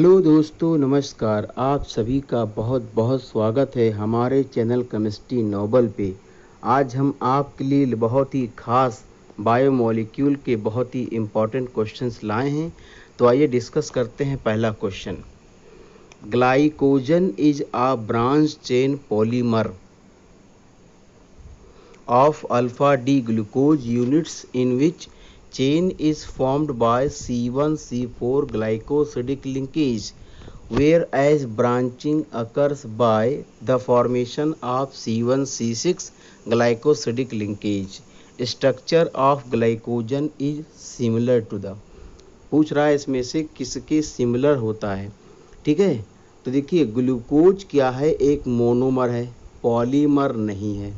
Hello दोस्तों, नमस्कार। आप सभी का बहुत बहुत स्वागत है हमारे चैनल केमिस्ट्री नोबल पे। आज हम आपके लिए बहुत ही खास बायोमोलिक्यूल के बहुत ही इम्पोर्टेंट क्वेश्चंस लाए हैं। तो आइए डिस्कस करते हैं। पहला question, glycogen is a branch chain polymer of alpha D glucose units in which chain is formed by C1C4 glycosidic linkage, whereas branching occurs by the formation of C1C6 glycosidic linkage. Structure of glycogen is similar to the, पूछ रहा है इसमें से किसके similar होता है। ठीक है, तो देखिए ग्लूकोज क्या है, एक मोनोमर है, पॉलीमर नहीं है।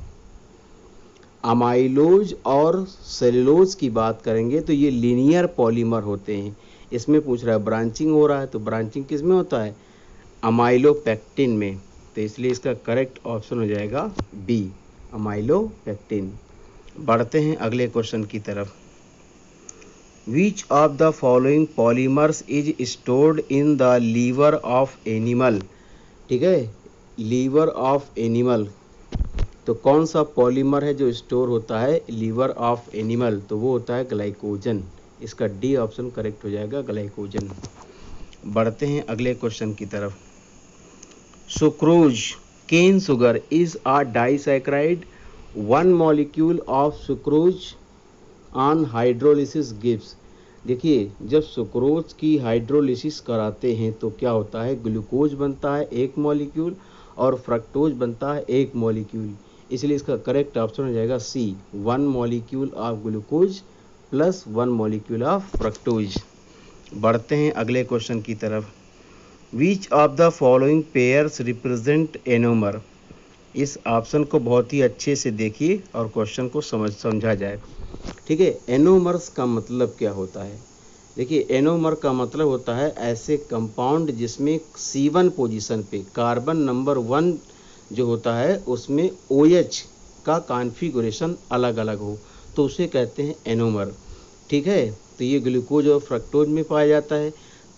अमाइलोज और सेलुलोज की बात करेंगे तो ये लीनियर पॉलीमर होते हैं। इसमें पूछ रहा है ब्रांचिंग हो रहा है, तो ब्रांचिंग किस में होता है, अमाइलोपेक्टिन में। तो इसलिए इसका करेक्ट ऑप्शन हो जाएगा बी, अमाइलोपेक्टिन। बढ़ते हैं अगले क्वेश्चन की तरफ। Which of the following polymers is stored in the liver of animal. ठीक है, लीवर ऑफ एनिमल, तो कौन सा पॉलीमर है जो स्टोर होता है लीवर ऑफ एनिमल, तो वो होता है ग्लाइकोजन। इसका डी ऑप्शन करेक्ट हो जाएगा, ग्लाइकोजन। बढ़ते हैं अगले क्वेश्चन की तरफ। Sucrose cane sugar is a disaccharide, one molecule of sucrose on hydrolysis gives. देखिए जब सुक्रोज की हाइड्रोलिसिस कराते हैं तो क्या होता है, ग्लूकोज बनता है एक मॉलिक्यूल और फ्रक्टोज बनता है एक मॉलिक्यूल। इसलिए इसका करेक्ट ऑप्शन हो जाएगा C, one molecule of glucose plus one molecule of fructose. बढ़ते हैं अगले क्वेश्चन की तरफ। Which of the following pairs represent anomer. इस ऑप्शन को बहुत ही अच्छे से देखिए और क्वेश्चन को समझा जाए। ठीक है, एनोमर्स का मतलब क्या होता है। देखिए एनोमर का मतलब होता है ऐसे कंपाउंड जिसमें C1 पोजीशन पे कार्बन नंबर 1 जो होता है उसमें OH का कॉन्फ़िगरेशन अलग अलग हो, तो उसे कहते हैं एनोमर। ठीक है, तो ये ग्लूकोज और फ्रक्टोज में पाया जाता है,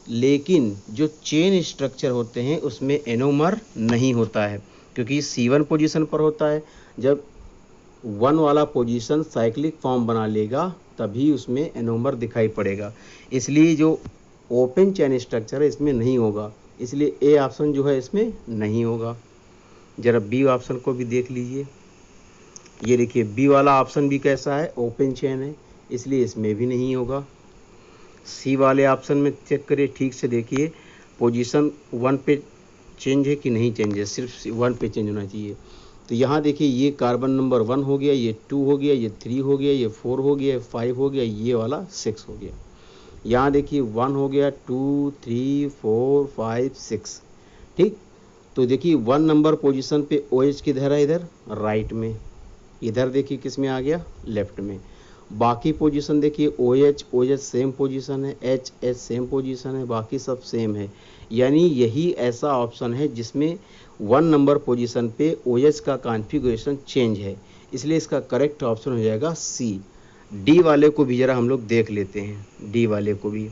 लेकिन जो चेन स्ट्रक्चर होते हैं उसमें एनोमर नहीं होता है, क्योंकि C1 पोजीशन पर होता है। जब 1 वाला पोजीशन साइक्लिक फॉर्म बना लेगा तभी उसमें एनोमर दिखाई पड़ेगा। इसलिए जो ओपन चेन स्ट्रक्चर है इसमें नहीं होगा, इसलिए ए ऑप्शन जो है इसमें नहीं होगा। जरा बी ऑप्शन को भी देख लीजिए। ये देखिए बी वाला ऑप्शन भी कैसा है, ओपन चेन है, इसलिए इसमें भी नहीं होगा। सी वाले ऑप्शन में चेक करिए, ठीक से देखिए पोजीशन 1 पे चेंज है कि नहीं चेंज है, सिर्फ 1 पे चेंज होना चाहिए। तो यहाँ देखिए ये कार्बन नंबर 1 हो गया, ये 2 हो गया, ये 3 हो गया, ये 4 हो गया, 5 हो गया, ये वाला 6 हो गया। यहाँ देखिए 1 हो गया, 2 3 4 5 6। ठीक, तो देखिए 1 नंबर पोजीशन पे OH किधर है, इधर राइट में। इधर देखिए किस में आ गया, लेफ्ट में। बाकी पोजीशन देखिए OH सेम पोजीशन है, H सेम पोजीशन है, बाकी सब सेम है। यानी यही ऐसा ऑप्शन है जिसमें 1 नंबर पोजीशन पे OH का कॉन्फ़िगरेशन चेंज है, इसलिए इसका करेक्ट ऑप्शन हो जाएगा सी। डी वाले को भी जरा हम लोग देख लेते हैं, डी वाले को भी।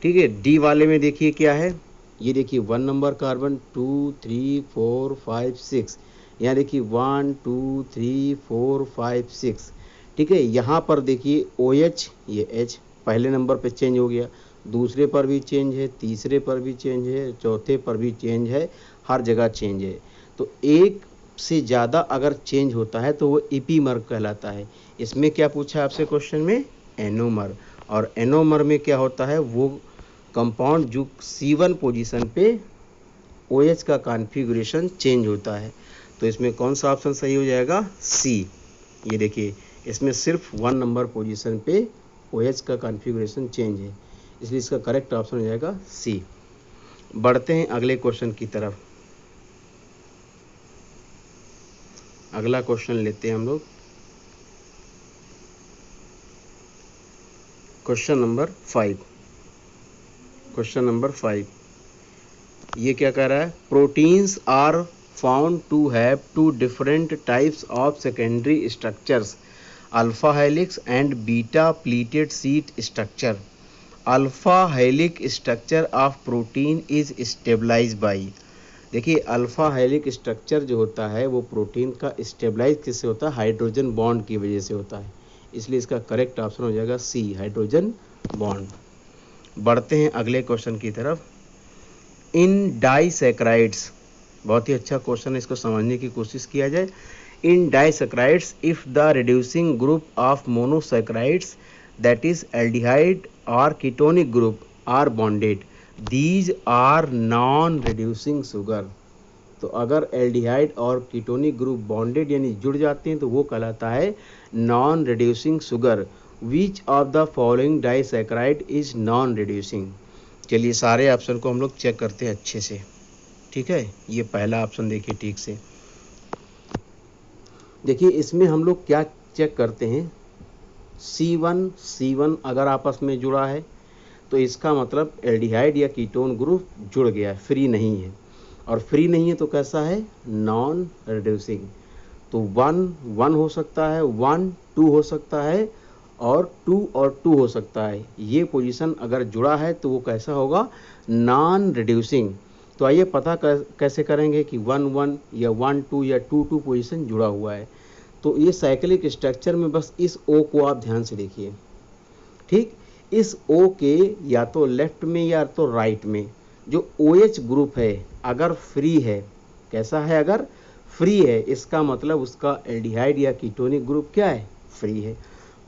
ठीक है, डी वाले में देखिए क्या है, ये देखिए 1 नंबर कार्बन 2 3 4 5 6, यहाँ देखिए 1 2 3 4 5 6। ठीक है, यहाँ पर देखिए OH, ये H पहले नंबर पे चेंज हो गया, दूसरे पर भी चेंज है, तीसरे पर भी चेंज है, चौथे पर भी चेंज है, हर जगह चेंज है। तो एक से ज़्यादा अगर चेंज होता है तो वो इपीमर कहलाता है। इसमें क्या पूछा है आपसे क्वेश्चन में, एनोमर। और एनोमर में क्या होता है, वो कंपाउंड जो C1 पोजीशन पे OH का कॉन्फ़िगरेशन चेंज होता है। तो इसमें कौन सा ऑप्शन सही हो जाएगा, सी। ये देखिए इसमें सिर्फ 1 नंबर पोजीशन पे OH का कॉन्फ़िगरेशन चेंज है, इसलिए इसका करेक्ट ऑप्शन हो जाएगा सी। बढ़ते हैं अगले क्वेश्चन की तरफ। अगला क्वेश्चन लेते हैं हम लोग, क्वेश्चन नंबर 5। क्वेश्चन नंबर 5 ये क्या कह रहा है, proteins are found to have 2 different types of secondary structures, alpha helix and beta pleated sheet structure. Alpha helix structure of protein is stabilise by. देखिए अल्फा हेलिक स्ट्रक्चर जो होता है वो प्रोटीन का स्टेबलाइज किससे होता है, हाइड्रोजन बॉन्ड की वजह से होता है। इसलिए इसका करेक्ट ऑप्शन हो जाएगा सी, हाइड्रोजन बॉन्ड। बढ़ते हैं अगले क्वेश्चन की तरफ। इन डाइसैकेराइड्स, बहुत ही अच्छा क्वेश्चन है, इसको समझने की कोशिश किया जाए। In disaccharides if the reducing group of monosaccharides that is aldehyde और ketonic group are bonded these are non reducing sugar. तो अगर एल्डिहाइड और कीटोनिक ग्रुप बॉन्डेड यानी जुड़ जाते हैं तो वो कहलाता है non reducing sugar. Which of the following disaccharide is non reducing. चलिए सारे ऑप्शन को हम लोग चेक करते हैं अच्छे से, ठीक है। ये पहला ऑप्शन देखिए ठीक से, देखिए इसमें हम लोग क्या चेक करते हैं, C1 अगर आपस में जुड़ा है तो इसका मतलब एल्डिहाइड या कीटोन ग्रुप जुड़ गया है, फ्री नहीं है। और फ्री नहीं है तो कैसा है, नॉन रिड्यूसिंग। तो 1 हो सकता है, 1 2 हो सकता है, और 2 और 2 हो सकता है। ये पोजीशन अगर जुड़ा है तो वो कैसा होगा, नॉन रिड्यूसिंग। तो आइए पता कैसे करेंगे कि 1 1 या 1 2 या 2 2 पोजीशन जुड़ा हुआ है। तो ये साइक्लिक स्ट्रक्चर में बस इस O को आप ध्यान से देखिए, ठीक। इस O के या तो लेफ्ट में या तो राइट में जो OH ग्रुप है अगर फ्री है, कैसा है, अगर फ्री है, इसका मतलब उसका एल्डिहाइड या कीटोनिक ग्रुप क्या है, फ्री है।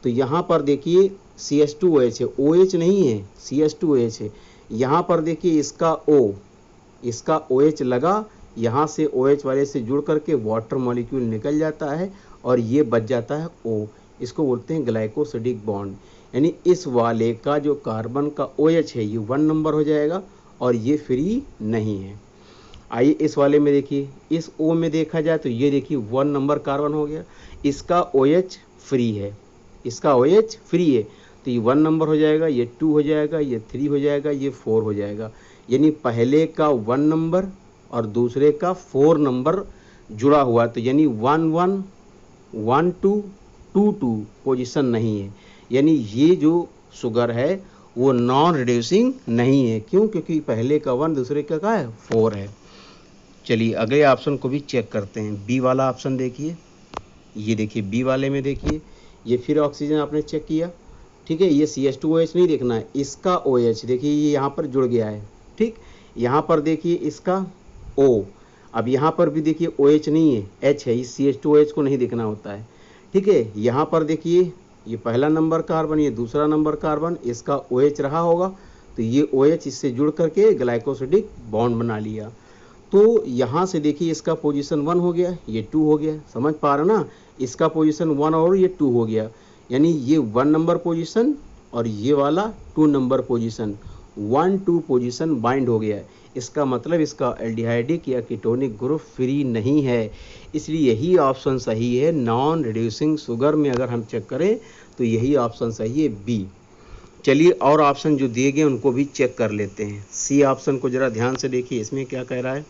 तो यहाँ पर देखिए CH2OH है, OH नहीं है, CH2OH है। यहाँ पर देखिए इसका O, इसका OH लगा, यहाँ से OH वाले से जुड़ करके वाटर मॉलिक्यूल निकल जाता है और ये बच जाता है O। इसको बोलते हैं ग्लाइकोसिडिक बॉन्ड। यानी इस वाले का जो कार्बन का OH है ये 1 नंबर हो जाएगा और ये फ्री नहीं है। आइए इस वाले में देखिए, इस O में देखा जाए तो ये देखिए 1 नंबर कार्बन हो गया, इसका OH फ्री है, इसका OH फ्री है, तो ये 1 नंबर हो जाएगा, ये 2 हो जाएगा, ये 3 हो जाएगा, ये 4 हो जाएगा। यानी पहले का 1 नंबर और दूसरे का 4 नंबर जुड़ा हुआ, तो यानी 1 1 1 2 2 2 पोजीशन नहीं है। यानी ये जो शुगर है वो नॉन रिड्यूसिंग नहीं है। क्यों? क्योंकि पहले का 1 दूसरे का क्या है, 4 है। चलिए अगले ऑप्शन को भी चेक करते हैं। बी वाला ऑप्शन देखिए, ये देखिए बी वाले में देखिए, ये फिर ऑक्सीजन आपने चेक किया, ठीक है। ये CH2OH नहीं देखना है, इसका OH देखिए ये यहाँ पर जुड़ गया है, ठीक। यहाँ पर देखिए इसका O, अब यहाँ पर भी देखिए OH नहीं है, H है, इस CH2OH को नहीं देखना होता है, ठीक है। यहाँ पर देखिए ये पहला नंबर कार्बन, ये दूसरा नंबर कार्बन, इसका OH रहा होगा, तो ये OH इससे जुड़ करके ग्लाइकोसिडिक बॉन्ड बना लिया। तो यहाँ से देखिए इसका पोजीशन 1 हो गया, ये 2 हो गया, समझ पा रहे ना, इसका पोजीशन 1 और ये 2 हो गया। यानी ये 1 नंबर पोजीशन और ये वाला 2 नंबर पोजीशन, 1 2 पोजीशन बाइंड हो गया। इसका मतलब इसका एल्डिहाइडिक या कीटोनिक ग्रुप फ्री नहीं है। इसलिए यही ऑप्शन सही है, नॉन रिड्यूसिंग शुगर में अगर हम चेक करें तो यही ऑप्शन सही है, बी। चलिए और ऑप्शन जो दिए गए उनको भी चेक कर लेते हैं। सी ऑप्शन को ज़रा ध्यान से देखिए, इसमें क्या कह रहा है,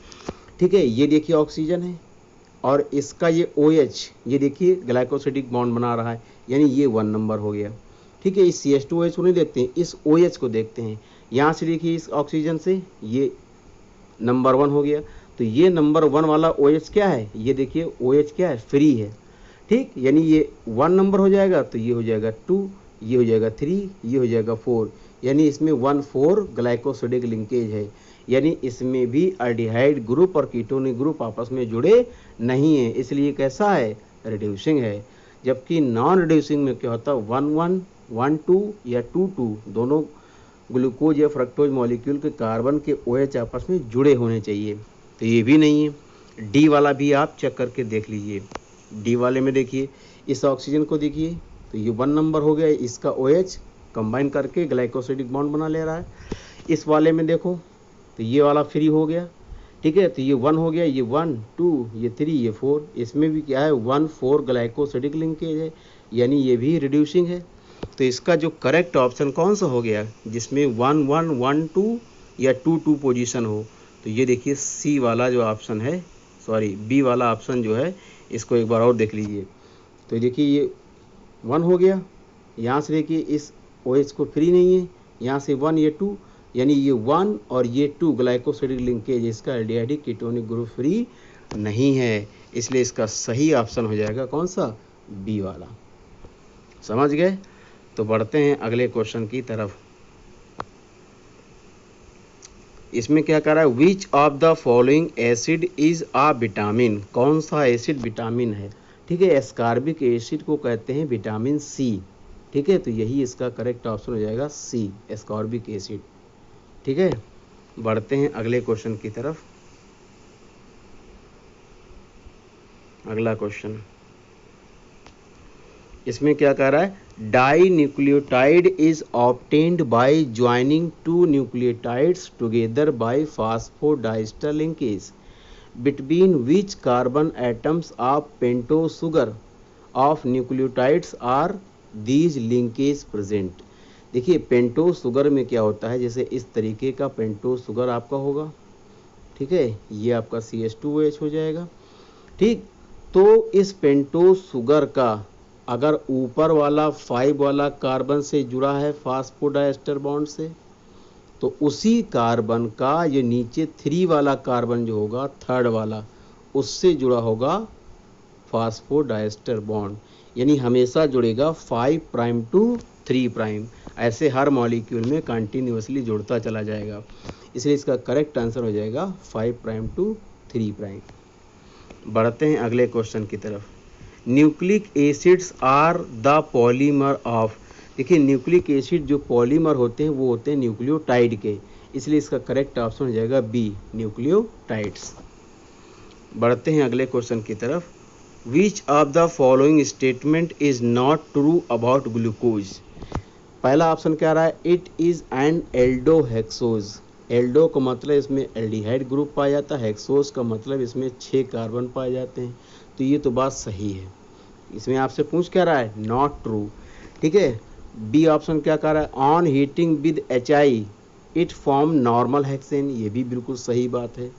ठीक है। ये देखिए ऑक्सीजन है और इसका ये OH, ये देखिए ग्लाइकोसिडिक बॉन्ड बना रहा है, यानी ये 1 नंबर हो गया, ठीक है। इस CH2OH को नहीं देखते हैं, इस OH को देखते हैं। यहाँ से देखिए इस ऑक्सीजन से ये नंबर 1 हो गया, तो ये नंबर 1 वाला OH क्या है, ये देखिए OH क्या है, फ्री है, ठीक। यानी ये 1 नंबर हो जाएगा, तो ये हो जाएगा 2, ये हो जाएगा 3, ये हो जाएगा 4। यानी इसमें 1 4 ग्लाइकोसिडिक लिंकेज है। यानी इसमें भी एल्डिहाइड ग्रुप और कीटोनिक ग्रुप आपस में जुड़े नहीं है, इसलिए कैसा है, रिड्यूसिंग है। जबकि नॉन रिड्यूसिंग में क्या होता है, 1 1 1 2 या 2 2 दोनों ग्लूकोज या फ्रक्टोज मॉलिक्यूल के कार्बन के OH आपस में जुड़े होने चाहिए, तो ये भी नहीं है। डी वाला भी आप चेक करके देख लीजिए। डी वाले में देखिए इस ऑक्सीजन को देखिए, तो ये 1 नंबर हो गया, इसका OH कंबाइन करके ग्लाइकोसिडिक बॉन्ड बना ले रहा है। इस वाले में देखो तो ये वाला फ्री हो गया, ठीक है, तो ये 1 हो गया, ये 1 2 ये 3 ये 4, इसमें भी क्या है 1 4 ग्लाइकोसिडिक लिंकेज है, यानी ये भी रिड्यूसिंग है। तो इसका जो करेक्ट ऑप्शन कौन सा हो गया, जिसमें 1 1 1 2 या 2 2 पोजीशन हो, तो ये देखिए सी वाला जो ऑप्शन है, सॉरी बी वाला ऑप्शन जो है, इसको एक बार और देख लीजिए। तो देखिए ये 1 हो गया, यहाँ से देखिए इस OH को फ्री नहीं है, यहाँ से 1 ये 2, यानी ये 1 और ये 2 ग्लाइकोसिडिक लिंकेज, इसका एल्डिहाइडिक कीटोनिक ग्रुप फ्री नहीं है, इसलिए इसका सही ऑप्शन हो जाएगा कौन सा, बी वाला। समझ गए। तो बढ़ते हैं अगले क्वेश्चन की तरफ। इसमें क्या कह रहा है, which of the following acid is a vitamin, कौन सा एसिड विटामिन है। ठीक है, एस्कॉर्बिक एसिड को कहते हैं विटामिन सी। ठीक है, तो यही इसका करेक्ट ऑप्शन हो जाएगा सी, एस्कॉर्बिक एसिड। ठीक है, बढ़ते हैं अगले क्वेश्चन की तरफ। अगला क्वेश्चन, इसमें क्या कह रहा है, dinucleotide is obtained by joining two nucleotides together by phosphodiester linkage between which carbon atoms of pentose sugar of nucleotides are these linkage present. देखिए पेंटोज शुगर में क्या होता है, जैसे इस तरीके का पेंटोज शुगर आपका होगा। ठीक है, ये आपका CH2OH हो जाएगा। ठीक, तो इस पेंटोज शुगर का अगर ऊपर वाला 5 वाला कार्बन से जुड़ा है फास्फोडाइस्टर बॉन्ड से, तो उसी कार्बन का ये नीचे 3 वाला कार्बन जो होगा, थर्ड वाला, उससे जुड़ा होगा फास्फोडाइस्टर बॉन्ड, यानी हमेशा जुड़ेगा 5 प्राइम टू 3 प्राइम। ऐसे हर मॉलिक्यूल में कंटिन्यूसली जुड़ता चला जाएगा, इसलिए इसका करेक्ट आंसर हो जाएगा 5 प्राइम टू 3 प्राइम। बढ़ते हैं अगले क्वेश्चन की तरफ। Nucleic acids are the polymer of, देखिए न्यूक्लिक एसिड जो पॉलीमर होते हैं वो होते हैं न्यूक्लियोटाइड के, इसलिए इसका करेक्ट ऑप्शन हो जाएगा बी, न्यूक्लियोटाइड्स। बढ़ते हैं अगले क्वेश्चन की तरफ। Which of the following statement is not true about glucose. पहला ऑप्शन क्या रहा है, it is an aldohexose. Aldo का मतलब इसमें एल्डिहाइड ग्रुप पाया जाता है, हेक्सोज का मतलब इसमें 6 कार्बन पाए जाते हैं, तो ये तो बात सही है। इसमें आपसे पूछ क्या रहा है, नॉट ट्रू। ठीक है, बी ऑप्शन क्या कह रहा है, on heating with HI it form normal hexane, ये भी बिल्कुल सही बात है।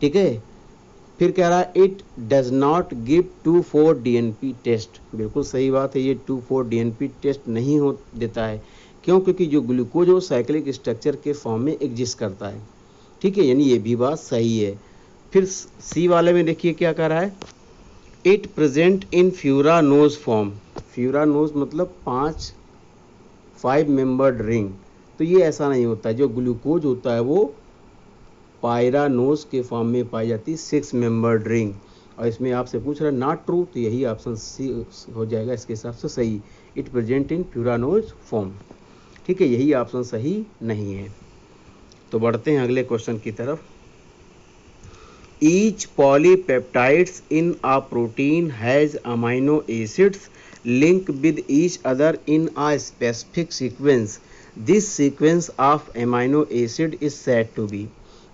ठीक है, फिर कह रहा है it does not give 2,4 DNP test, बिल्कुल सही बात है, ये 2,4 DNP टेस्ट नहीं हो देता है। क्यों, क्योंकि जो ग्लूकोज वो साइक्लिक स्ट्रक्चर के फॉर्म में एग्जिस्ट करता है। ठीक है, यानी ये भी बात सही है। फिर सी वाले में देखिए क्या कह रहा है, it present in furanose form. Furanose मतलब 5 मेंबर्ड रिंग, तो ये ऐसा नहीं होता है। जो ग्लूकोज होता है वो पायरानोज के फॉर्म में पाई जाती है 6 मेंबर्ड रिंग, और इसमें आपसे पूछ रहा है नॉट ट्रू, तो यही ऑप्शन सी हो जाएगा इसके हिसाब से सही, it present in furanose form. ठीक है, यही ऑप्शन सही नहीं है। तो बढ़ते हैं अगले क्वेश्चन की तरफ। Each polypeptides in a protein has amino acids link with each other in a specific sequence, this sequence of amino acid is said to be.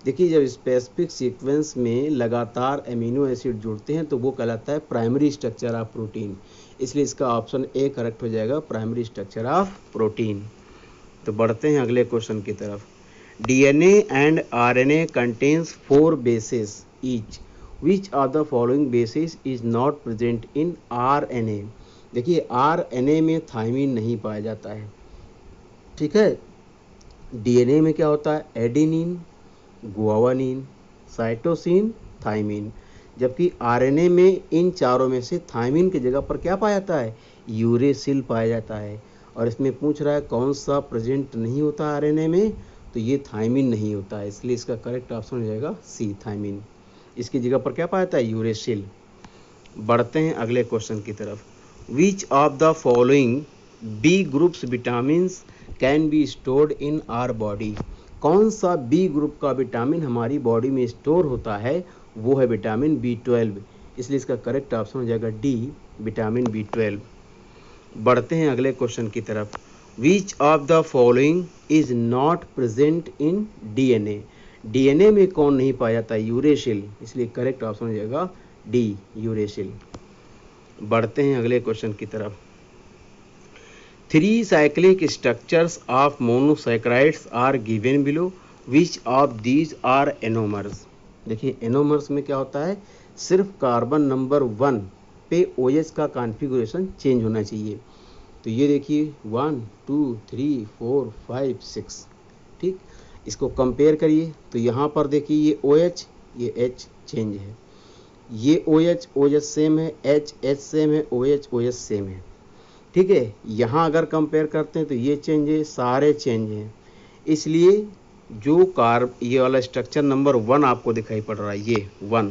देखिए जब स्पेसिफिक सीक्वेंस में लगातार अमीनो एसिड जुड़ते हैं तो वो कहलाता है प्राइमरी स्ट्रक्चर ऑफ प्रोटीन, इसलिए इसका ऑप्शन ए करेक्ट हो जाएगा, प्राइमरी स्ट्रक्चर ऑफ प्रोटीन। तो बढ़ते हैं अगले क्वेश्चन की तरफ। DNA and RNA contains 4 bases each, which of the following basis is not present in RNA। देखिए RNA में थायमिन नहीं पाया जाता है। ठीक है, DNA में क्या होता है, एडेनिन, गुआनिन, साइटोसिन, थायमिन, जबकि RNA में इन चारों में से थायमिन की जगह पर क्या पाया जाता है, यूरेसिल पाया जाता है। और इसमें पूछ रहा है कौन सा प्रेजेंट नहीं होता RNA में, तो ये थायमिन नहीं होता है, इसलिए इसका करेक्ट ऑप्शन हो जाएगा सी, थायमिन। इसकी जगह पर क्या पाया जाता है, यूरेसिल। बढ़ते हैं अगले क्वेश्चन की तरफ। Which of the following B groups vitamins can be stored in our body. कौन सा बी ग्रुप का विटामिन हमारी बॉडी में स्टोर होता है, वो है विटामिन B12, इसलिए इसका करेक्ट ऑप्शन हो जाएगा डी, विटामिन B12। बढ़ते हैं अगले क्वेश्चन की तरफ। Which of the following is not present in DNA। DNA में कौन नहीं पाया जाता है, यूरेसिल, इसलिए करेक्ट ऑप्शन हो जाएगा डी, यूरेसिल। बढ़ते हैं अगले क्वेश्चन की तरफ। 3 cyclic structures of monosaccharides are given below, which of these are anomers. देखिए एनोमर्स में क्या होता है, सिर्फ कार्बन नंबर 1 पे OH का कॉन्फ़िगरेशन चेंज होना चाहिए। तो ये देखिए 1 2 3 4 5 6, ठीक। इसको कंपेयर करिए तो यहाँ पर देखिए ये OH ये H चेंज है, ये OH सेम है, H सेम है, OH सेम है, ठीक है। यहाँ अगर कंपेयर करते हैं तो ये चेंज है, सारे चेंज हैं। इसलिए जो ये वाला स्ट्रक्चर नंबर 1 आपको दिखाई पड़ रहा है, ये 1,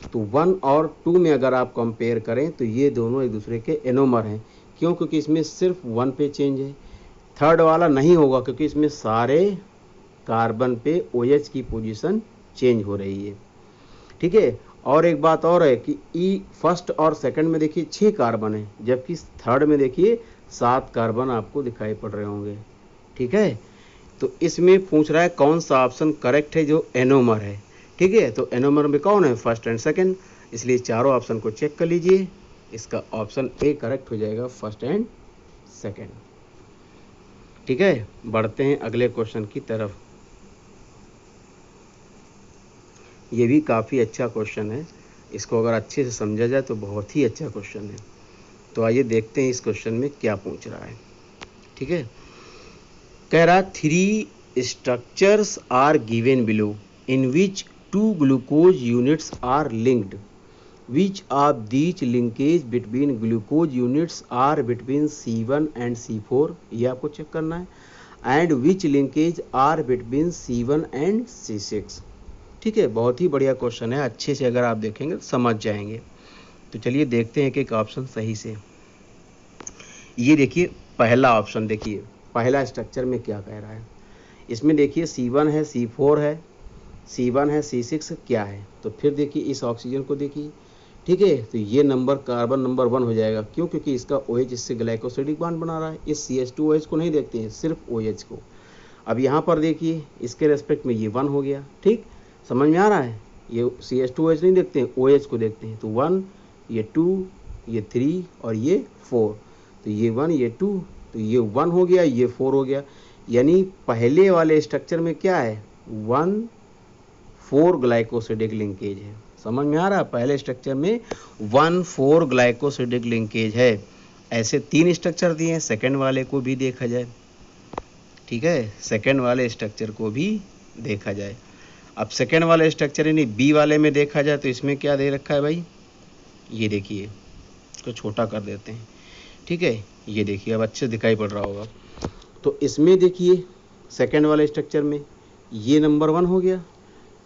तो 1 और 2 में अगर आप कंपेयर करें तो ये दोनों एक दूसरे के एनोमर हैं। क्यों? क्योंकि इसमें सिर्फ 1 पे चेंज है। थर्ड वाला नहीं होगा क्योंकि इसमें सारे कार्बन पे OH की पोजीशन चेंज हो रही है, ठीक है। और एक बात और है कि फर्स्ट और सेकंड में देखिए 6 कार्बन है, जबकि थर्ड में देखिए 7 कार्बन आपको दिखाई पड़ रहे होंगे, ठीक है। तो इसमें पूछ रहा है कौन सा ऑप्शन करेक्ट है जो एनोमर है, ठीक है। तो एनोमर में कौन है? फर्स्ट एंड सेकंड, इसलिए चारों ऑप्शन को चेक कर लीजिए। इसका ऑप्शन ए करेक्ट हो जाएगा, फर्स्ट एंड सेकंड, ठीक है। बढ़ते हैं अगले क्वेश्चन की तरफ। ये भी काफ़ी अच्छा क्वेश्चन है, इसको अगर अच्छे से समझा जाए तो बहुत ही अच्छा क्वेश्चन है। तो आइए देखते हैं इस क्वेश्चन में क्या पूछ रहा है, ठीक है। कह रहा 3 structures are given below in which 2 glucose units are linked, which of these linkage between glucose units are between C1 and C4, ये आपको चेक करना है, and which linkage are between C1 and C6, ठीक है। बहुत ही बढ़िया question है, अच्छे से अगर आप देखेंगे तो समझ जाएंगे। तो चलिए देखते हैं कि एक ऑप्शन सही से। ये देखिए पहला ऑप्शन, देखिए पहला स्ट्रक्चर में क्या कह रहा है। इसमें देखिए C1 है, C4 है, C1 है, C6 क्या है। तो फिर देखिए इस ऑक्सीजन को देखिए, ठीक है। तो ये नंबर कार्बन नंबर 1 हो जाएगा। क्यों? क्योंकि इसका OH इससे ग्लाइकोसिडिक बॉन्ड बना रहा है। इस CH2OH को नहीं देखते हैं, सिर्फ OH को। अब यहाँ पर देखिए इसके रेस्पेक्ट में ये 1 हो गया, ठीक। समझ में आ रहा है? ये CH2OH नहीं देखते हैं, OH को देखते हैं। तो 1, ये 2, ये 3 और ये 4। तो ये 1, ये 2, तो ये 1 हो गया, ये 4 हो गया। यानी पहले वाले स्ट्रक्चर में क्या है? 1,4 ग्लाइकोसिडिक लिंकेज है। समझ में आ रहा है? पहले स्ट्रक्चर में 1,4 ग्लाइकोसिडिक लिंकेज है। ऐसे 3 स्ट्रक्चर दिए हैं, सेकेंड वाले को भी देखा जाए, ठीक है। सेकेंड वाले स्ट्रक्चर को भी देखा जाए। अब सेकेंड वाले स्ट्रक्चर यानी बी वाले में देखा जाए तो इसमें क्या दे रखा है भाई? ये देखिए, इसको छोटा कर देते हैं, ठीक है। ये देखिए अब अच्छे दिखाई पड़ रहा होगा। तो इसमें देखिए सेकेंड वाले स्ट्रक्चर में ये नंबर 1 हो गया।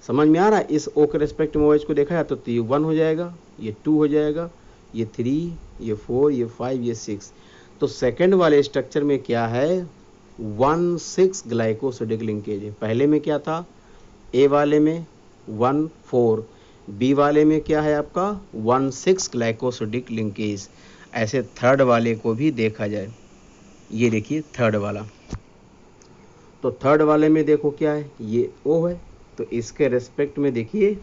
समझ में आ रहा है? इस O के रेस्पेक्ट में OH को देखा जाए तो ये 1 हो जाएगा, ये 2 हो जाएगा, ये 3, ये 4, ये 5, ये 6। तो सेकेंड वाले स्ट्रक्चर में क्या है? 1,6 ग्लाइकोसिडिक लिंकेज है। पहले में क्या था? A वाले में 1,4, B वाले में क्या है आपका? 1,6 ग्लाइकोसिडिक लिंकेज। ऐसे थर्ड वाले को भी देखा जाए। ये देखिए थर्ड वाला, तो थर्ड वाले में देखो क्या है? ये O है, तो इसके रेस्पेक्ट में देखिए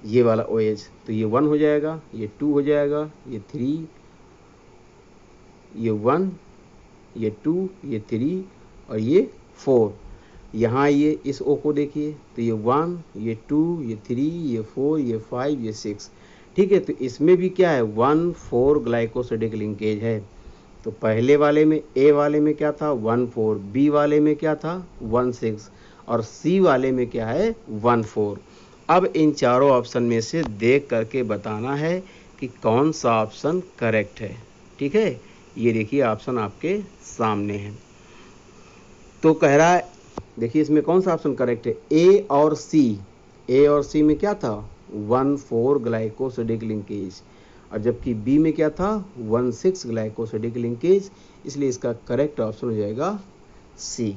ये वाला OH, तो ये 1 हो जाएगा, ये 2 हो जाएगा, ये 3, ये 1, ये 2, ये 3 और ये 4। यहाँ ये इस O को देखिए तो ये 1, ये 2, ये 3, ये 4, ये 5, ये 6, ठीक है। तो इसमें भी क्या है? 1,4 ग्लाइकोसिडिक लिंकेज है। तो पहले वाले में A वाले में क्या था? 1,4, B वाले में क्या था? 1,6 और C वाले में क्या है? 1,4। अब इन चारों ऑप्शन में से देख करके बताना है कि कौन सा ऑप्शन करेक्ट है, ठीक है। ये देखिए ऑप्शन आपके सामने है। तो कह रहा है देखिए इसमें कौन सा ऑप्शन करेक्ट है? A और C में क्या था? 1,4 ग्लाइकोसिडिक लिंकेज, और जबकि B में क्या था? 1,6 ग्लाइकोसिडिक लिंकेज। इसलिए इसका करेक्ट ऑप्शन हो जाएगा C।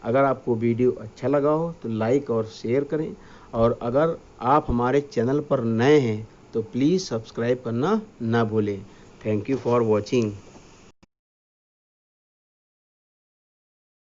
अगर आपको वीडियो अच्छा लगा हो तो लाइक और शेयर करें, और अगर आप हमारे चैनल पर नए हैं तो प्लीज़ सब्सक्राइब करना ना भूलें। Thank you for watching.